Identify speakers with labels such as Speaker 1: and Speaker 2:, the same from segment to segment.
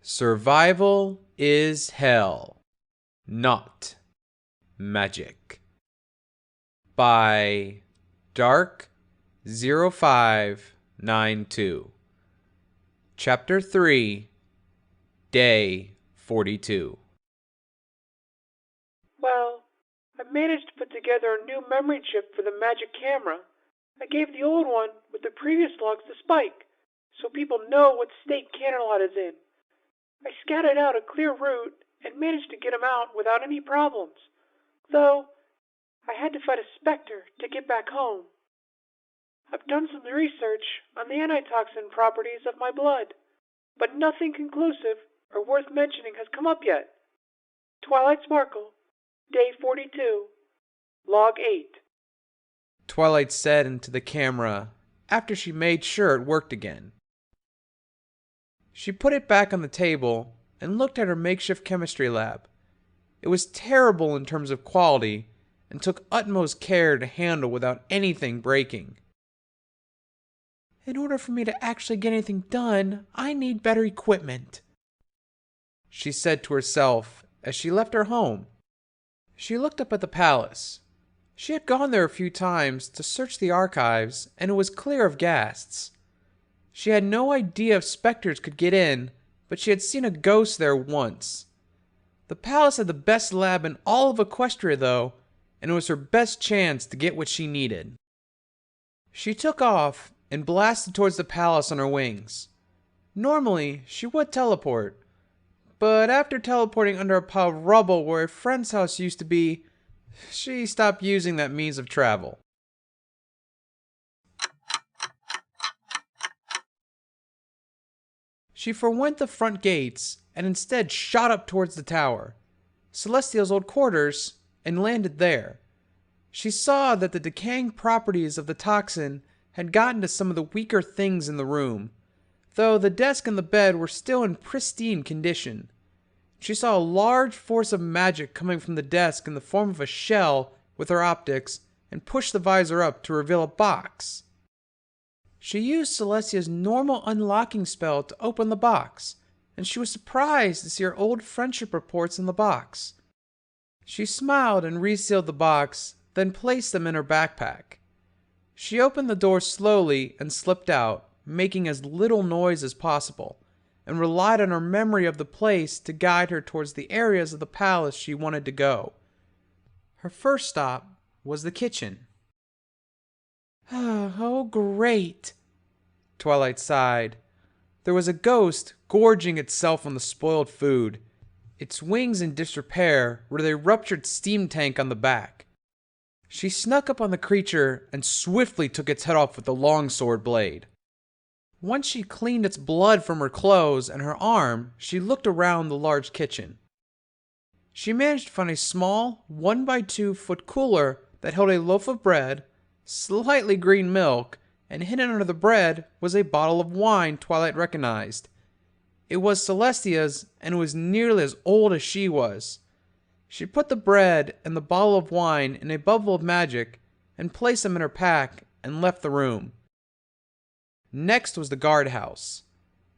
Speaker 1: Survival is hell, not magic. By Dark0592. Chapter 3, Day 42.
Speaker 2: Well, I managed to put together a new memory chip for the magic camera. I gave the old one with the previous logs to Spike, so people know what state Canterlot is in. I scouted out a clear route and managed to get him out without any problems, though I had to fight a specter to get back home. I've done some research on the antitoxin properties of my blood, but nothing conclusive or worth mentioning has come up yet. Twilight Sparkle, Day 42, Log 8.
Speaker 1: Twilight said into the camera after she made sure it worked again. She put it back on the table and looked at her makeshift chemistry lab. It was terrible in terms of quality and took utmost care to handle without anything breaking. In order for me to actually get anything done, I need better equipment, she said to herself as she left her home. She looked up at the palace. She had gone there a few times to search the archives, and it was clear of ghasts. She had no idea if specters could get in, but she had seen a ghost there once. The palace had the best lab in all of Equestria, though, and it was her best chance to get what she needed. She took off and blasted towards the palace on her wings. Normally, she would teleport, but after teleporting under a pile of rubble where a friend's house used to be, she stopped using that means of travel. She forwent the front gates and instead shot up towards the tower, Celestial's old quarters, and landed there. She saw that the decaying properties of the toxin had gotten to some of the weaker things in the room, though the desk and the bed were still in pristine condition. She saw a large force of magic coming from the desk in the form of a shell with her optics and pushed the visor up to reveal a box. She used Celestia's normal unlocking spell to open the box, and she was surprised to see her old friendship reports in the box. She smiled and resealed the box, then placed them in her backpack. She opened the door slowly and slipped out, making as little noise as possible, and relied on her memory of the place to guide her towards the areas of the palace she wanted to go. Her first stop was the kitchen. Oh, great, Twilight sighed. There was a ghost gorging itself on the spoiled food, its wings in disrepair where they ruptured steam tank on the back. She snuck up on the creature and swiftly took its head off with the longsword blade. Once she cleaned its blood from her clothes and her arm, she looked around the large kitchen. She managed to find a small 1x2-foot cooler that held a loaf of bread, slightly green milk, and hidden under the bread was a bottle of wine Twilight recognized. It was Celestia's, and it was nearly as old as she was. She put the bread and the bottle of wine in a bubble of magic and placed them in her pack and left the room. Next was the guardhouse.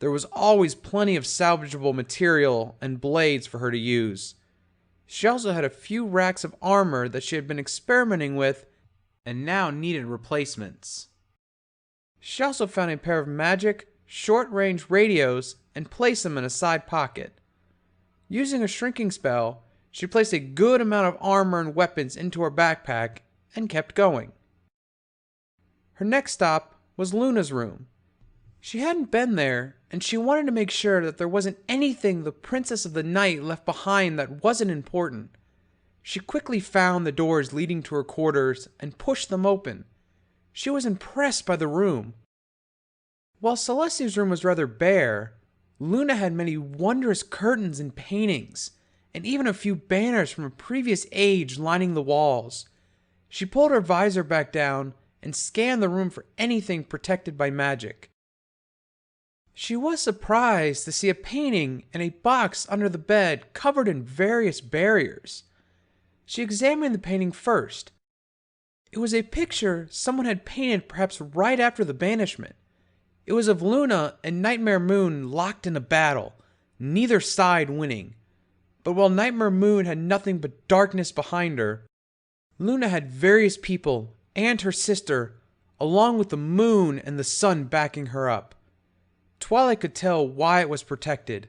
Speaker 1: There was always plenty of salvageable material and blades for her to use. She also had a few racks of armor that she had been experimenting with and now needed replacements. She also found a pair of magic, short-range radios and placed them in a side pocket. Using a shrinking spell, she placed a good amount of armor and weapons into her backpack and kept going. Her next stop was Luna's room. She hadn't been there, and she wanted to make sure that there wasn't anything the Princess of the Night left behind that wasn't important. She quickly found the doors leading to her quarters and pushed them open. She was impressed by the room. While Celestia's room was rather bare, Luna had many wondrous curtains and paintings, and even a few banners from a previous age lining the walls. She pulled her visor back down and scanned the room for anything protected by magic. She was surprised to see a painting in a box under the bed covered in various barriers. She examined the painting first. It was a picture someone had painted perhaps right after the banishment. It was of Luna and Nightmare Moon locked in a battle, neither side winning. But while Nightmare Moon had nothing but darkness behind her, Luna had various people and her sister, along with the moon and the sun backing her up. Twilight could tell why it was protected.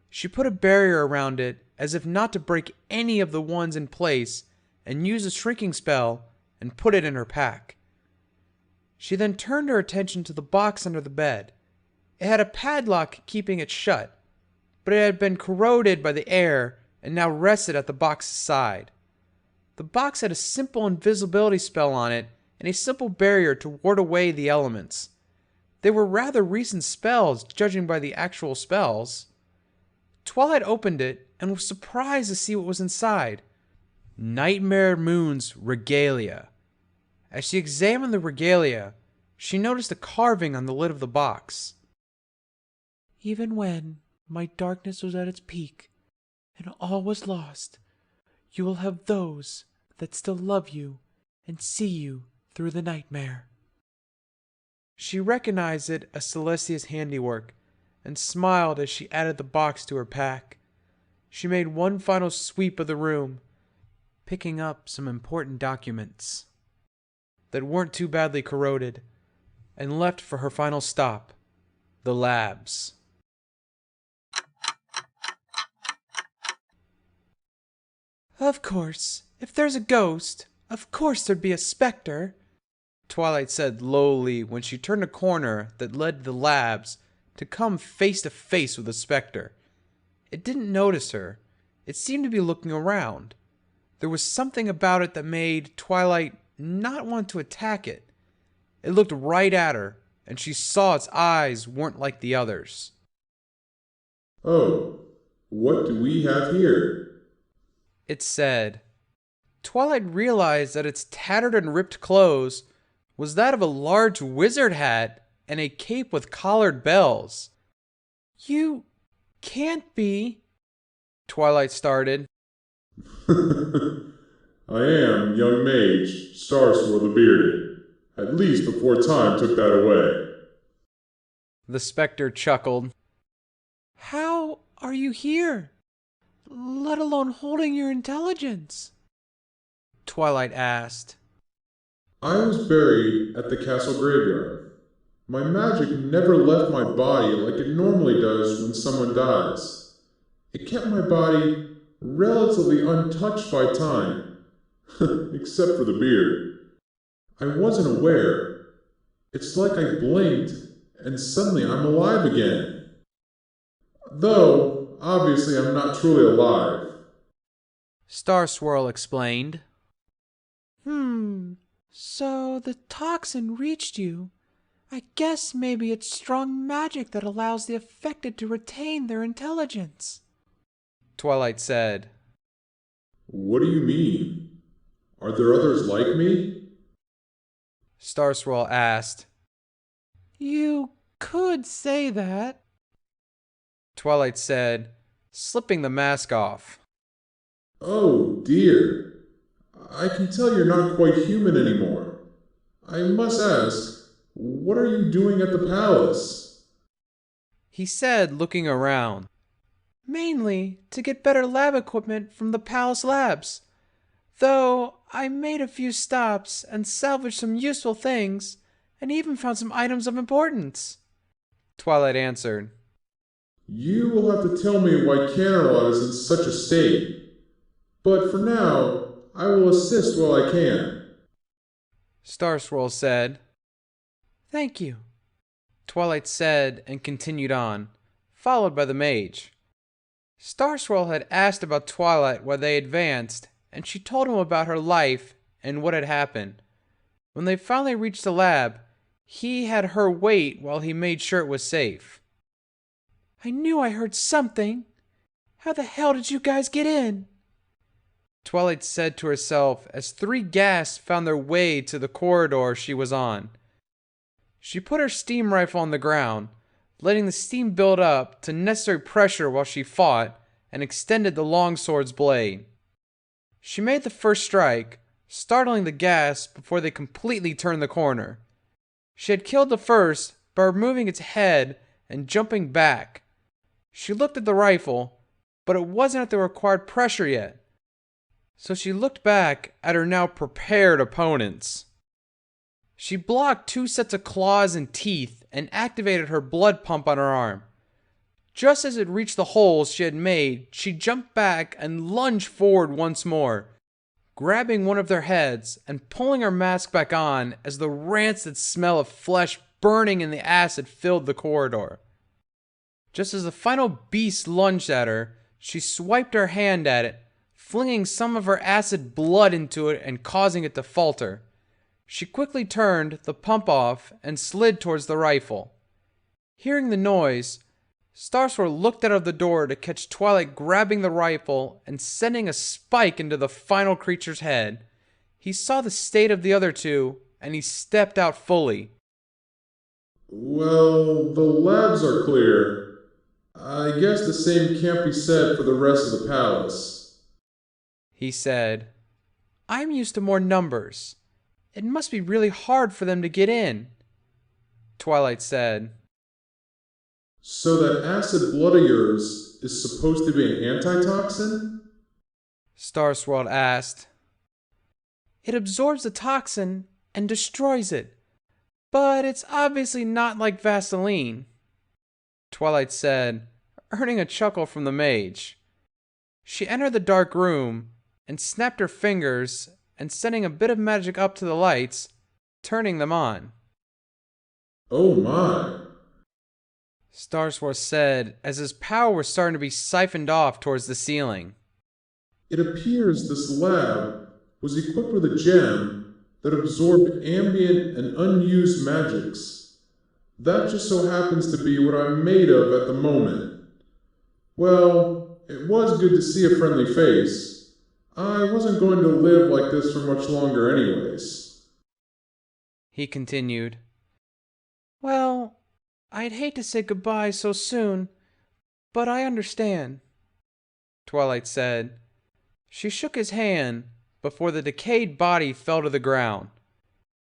Speaker 1: She put a barrier around it as if not to break any of the ones in place and used a shrinking spell and put it in her pack. She then turned her attention to the box under the bed. It had a padlock keeping it shut, but it had been corroded by the air and now rested at the box's side. The box had a simple invisibility spell on it and a simple barrier to ward away the elements. They were rather recent spells, judging by the actual spells. Twilight opened it and was surprised to see what was inside. Nightmare Moon's regalia. As she examined the regalia, she noticed a carving on the lid of the box.
Speaker 2: Even when my darkness was at its peak and all was lost, you will have those that still love you and see you through the nightmare.
Speaker 1: She recognized it as Celestia's handiwork and smiled as she added the box to her pack. She made one final sweep of the room, picking up some important documents that weren't too badly corroded, and left for her final stop, the labs.
Speaker 2: Of course, if there's a ghost, of course there'd be a specter,
Speaker 1: Twilight said lowly when she turned a corner that led to the labs to come face to face with the specter. It didn't notice her. It seemed to be looking around. There was something about it that made Twilight not want to attack it. It looked right at her, and she saw its eyes weren't like the others.
Speaker 3: "Oh, what do we have here?"
Speaker 1: It said. Twilight realized that its tattered and ripped clothes was that of a large wizard hat and a cape with collared bells.
Speaker 2: You can't be,
Speaker 1: Twilight started.
Speaker 3: "I am young mage, Starswirl the Bearded. At least before time took that away."
Speaker 1: The specter chuckled.
Speaker 2: How are you here? Let alone holding your intelligence?
Speaker 1: Twilight asked.
Speaker 3: "I was buried at the castle graveyard. My magic never left my body like it normally does when someone dies. It kept my body relatively untouched by time, except for the beard. I wasn't aware. It's like I blinked, and suddenly I'm alive again. Though, obviously I'm not truly alive."
Speaker 1: Starswirl explained.
Speaker 2: So the toxin reached you. I guess maybe it's strong magic that allows the affected to retain their intelligence,
Speaker 1: Twilight said.
Speaker 3: "What do you mean? Are there others like me?"
Speaker 1: Starswirl asked.
Speaker 2: You could say that,
Speaker 1: Twilight said, slipping the mask off.
Speaker 3: "Oh dear. I can tell you're not quite human anymore. I must ask, what are you doing at the palace?"
Speaker 1: He said, looking around.
Speaker 2: Mainly to get better lab equipment from the palace labs. Though I made a few stops and salvaged some useful things and even found some items of importance,
Speaker 1: Twilight answered.
Speaker 3: "You will have to tell me why Canterlot is in such a state. But for now, I will assist while I can."
Speaker 1: Starswirl said.
Speaker 2: Thank you,
Speaker 1: Twilight said and continued on, followed by the mage. Starswirl had asked about Twilight while they advanced, and she told him about her life and what had happened. When they finally reached the lab, he had her wait while he made sure it was safe.
Speaker 2: I knew I heard something. How the hell did you guys get in?
Speaker 1: Twilight said to herself as 3 ghasts found their way to the corridor she was on. She put her steam rifle on the ground, letting the steam build up to necessary pressure while she fought, and extended the longsword's blade. She made the first strike, startling the ghasts before they completely turned the corner. She had killed the first by removing its head and jumping back. She looked at the rifle, but it wasn't at the required pressure yet. So she looked back at her now prepared opponents. She blocked 2 sets of claws and teeth and activated her blood pump on her arm. Just as it reached the holes she had made, she jumped back and lunged forward once more, grabbing one of their heads and pulling her mask back on as the rancid smell of flesh burning in the acid filled the corridor. Just as the final beast lunged at her, she swiped her hand at it, flinging some of her acid blood into it and causing it to falter. She quickly turned the pump off and slid towards the rifle. Hearing the noise, Starswirl looked out of the door to catch Twilight grabbing the rifle and sending a spike into the final creature's head. He saw the state of the other two, and he stepped out fully.
Speaker 3: Well, the labs are clear. I guess the same can't be said for the rest of the palace,
Speaker 1: He said, I'm used to more numbers. It must be really hard for them to get in. Twilight said,
Speaker 3: So that acid blood of yours is supposed to be an antitoxin?
Speaker 1: Starswirl asked. It absorbs the toxin and destroys it, but it's obviously not like Vaseline, Twilight said, earning a chuckle from the mage. She entered the dark room and snapped her fingers and sending a bit of magic up to the lights, turning them on.
Speaker 3: Oh my!
Speaker 1: Starswirl said as his power was starting to be siphoned off towards the ceiling.
Speaker 3: It appears this lab was equipped with a gem that absorbed ambient and unused magics. That just so happens to be what I'm made of at the moment. Well, it was good to see a friendly face. I wasn't going to live like this for much longer anyways.
Speaker 1: He continued. Well, I'd hate to say goodbye so soon, but I understand, Twilight said. She shook his hand before the decayed body fell to the ground.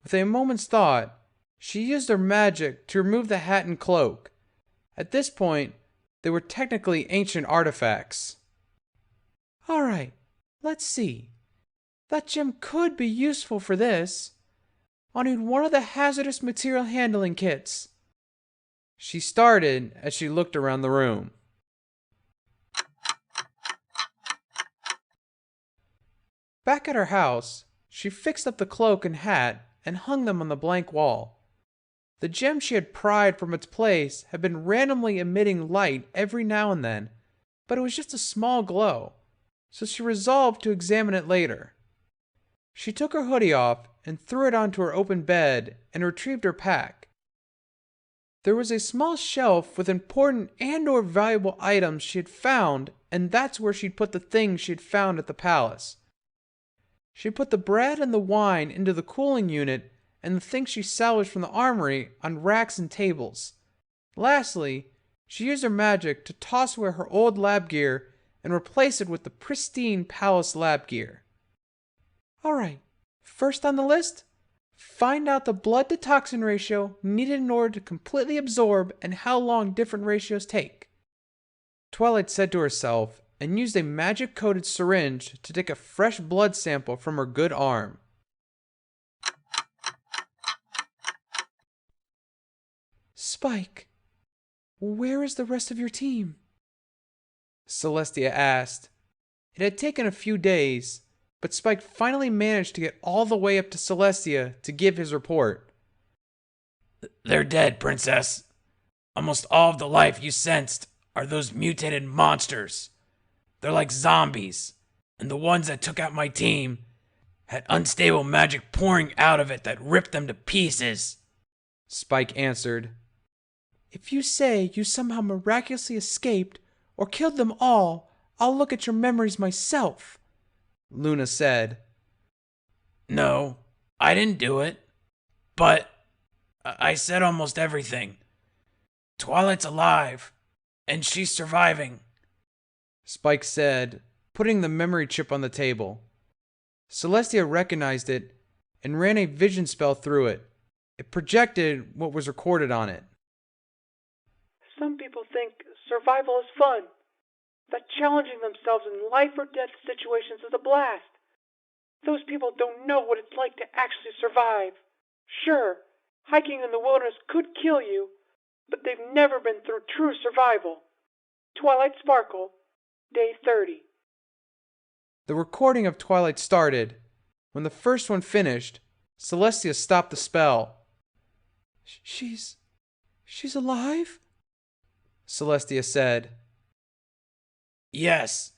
Speaker 1: With a moment's thought, she used her magic to remove the hat and cloak. At this point, they were technically ancient artifacts. All right, let's see. That gem could be useful for this. I'll need one of the hazardous material handling kits. She started as she looked around the room. Back at her house, she fixed up the cloak and hat and hung them on the blank wall. The gem she had pried from its place had been randomly emitting light every now and then, but it was just a small glow, so she resolved to examine it later. She took her hoodie off and threw it onto her open bed and retrieved her pack. There was a small shelf with important and/or valuable items she had found, and that's where she'd put the things she had found at the palace. She put the bread and the wine into the cooling unit and the things she salvaged from the armory on racks and tables. Lastly, she used her magic to toss away her old lab gear and replace it with the pristine palace lab gear. Alright, first on the list, find out the blood to toxin ratio needed in order to completely absorb and how long different ratios take, Twilight said to herself and used a magic-coated syringe to take a fresh blood sample from her good arm. Spike, where is the rest of your team? Celestia asked. It had taken a few days, but Spike finally managed to get all the way up to Celestia to give his report.
Speaker 4: They're dead, Princess. Almost all of the life you sensed are those mutated monsters. They're like zombies, and the ones that took out my team had unstable magic pouring out of it that ripped them to pieces,
Speaker 1: Spike answered. If you say you somehow miraculously escaped or killed them all, I'll look at your memories myself, Luna said.
Speaker 4: No, I didn't do it. But I said almost everything. Twilight's alive, and she's surviving,
Speaker 1: Spike said, putting the memory chip on the table. Celestia recognized it and ran a vision spell through it. It projected what was recorded on it.
Speaker 2: Some people think survival is fun, that challenging themselves in life or death situations is a blast. Those people don't know what it's like to actually survive. Sure, hiking in the wilderness could kill you, but they've never been through true survival. Twilight Sparkle, Day 30.
Speaker 1: The recording of Twilight started. When the first one finished, Celestia stopped the spell. She's alive? Celestia said.
Speaker 4: Yes.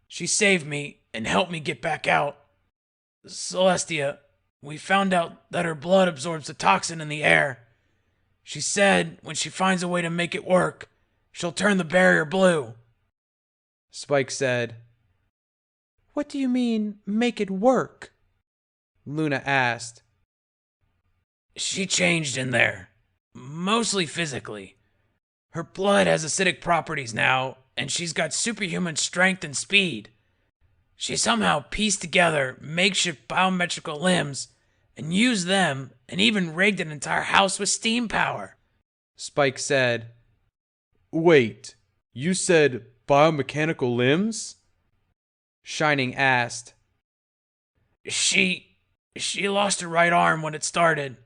Speaker 4: She saved me and helped me get back out. Celestia, we found out that her blood absorbs the toxin in the air. She said when she finds a way to make it work, she'll turn the barrier blue.
Speaker 1: Spike said. What do you mean, make it work? Luna asked.
Speaker 4: She changed in there, mostly physically. Her blood has acidic properties now, and she's got superhuman strength and speed. She somehow pieced together makeshift biometrical limbs and used them and even rigged an entire house with steam power.
Speaker 1: Spike said. Wait, you said biomechanical limbs? Shining asked.
Speaker 4: She lost her right arm when it started,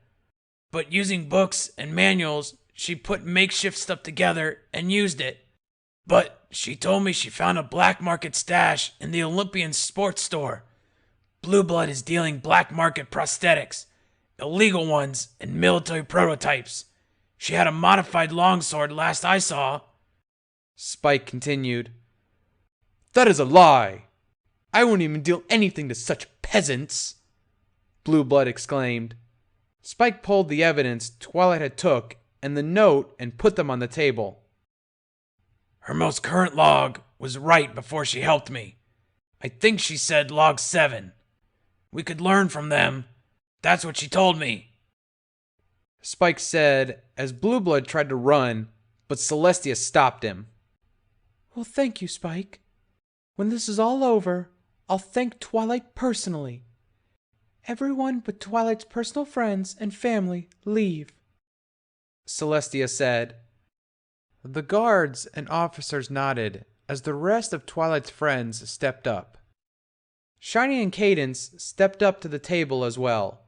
Speaker 4: but using books and manuals, she put makeshift stuff together and used it. But she told me she found a black market stash in the Olympian sports store. Blue Blood is dealing black market prosthetics, illegal ones, and military prototypes. She had a modified longsword last I saw.
Speaker 1: Spike continued. That is a lie. I won't even deal anything to such peasants. Blue Blood exclaimed. Spike pulled the evidence Twilight had took and the note and put them on the table.
Speaker 4: Her most current log was right before she helped me. I think she said log 7. We could learn from them. That's what she told me.
Speaker 1: Spike said as Blue Blood tried to run, but Celestia stopped him. Well, thank you, Spike. When this is all over, I'll thank Twilight personally. Everyone but Twilight's personal friends and family leave. Celestia said. The guards and officers nodded as the rest of Twilight's friends stepped up. Shiny and Cadence stepped up to the table as well.